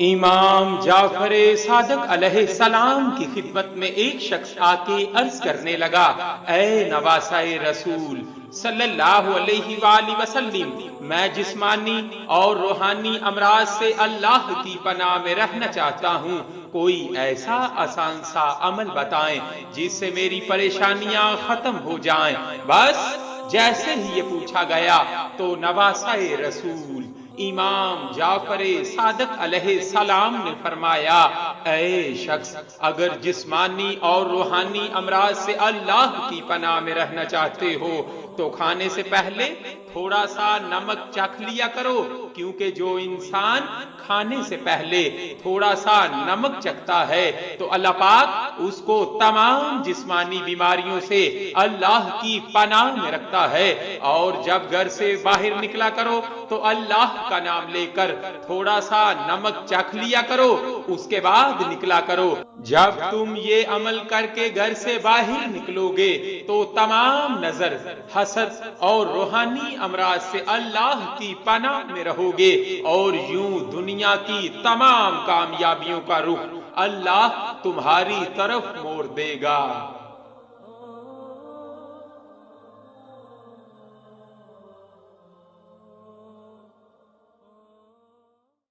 امام جعفر صادق علیہ السلام کی خدمت میں ایک شخص آ کے عرض کرنے لگا، اے نواسہ رسول صلی اللہ علیہ وآلہ وسلم، میں جسمانی اور روحانی امراض سے اللہ کی پناہ میں رہنا چاہتا ہوں، کوئی ایسا آسان سا عمل بتائیں جس سے میری پریشانیاں ختم ہو جائیں۔ بس جیسے ہی یہ پوچھا گیا تو نواسہ رسول امام جعفر صادق علیہ السلام نے فرمایا، اے شخص، اگر جسمانی اور روحانی امراض سے اللہ کی پناہ میں رہنا چاہتے ہو تو کھانے سے پہلے تھوڑا سا نمک چکھ لیا کرو، کیونکہ جو انسان کھانے سے پہلے تھوڑا سا نمک چکھتا ہے تو اللہ پاک اس کو تمام جسمانی بیماریوں سے اللہ کی پناہ میں رکھتا ہے۔ اور جب گھر سے باہر نکلا کرو تو اللہ کا نام لے کر تھوڑا سا نمک چکھ لیا کرو، اس کے بعد نکلا کرو۔ جب تم یہ عمل کر کے گھر سے باہر نکلو گے تو تمام نظر، حسد اور روحانی امراض سے اللہ کی پناہ میں رہو گے، اور یوں دنیا کی تمام کامیابیوں کا رخ اللہ تمہاری طرف موڑ دے گا۔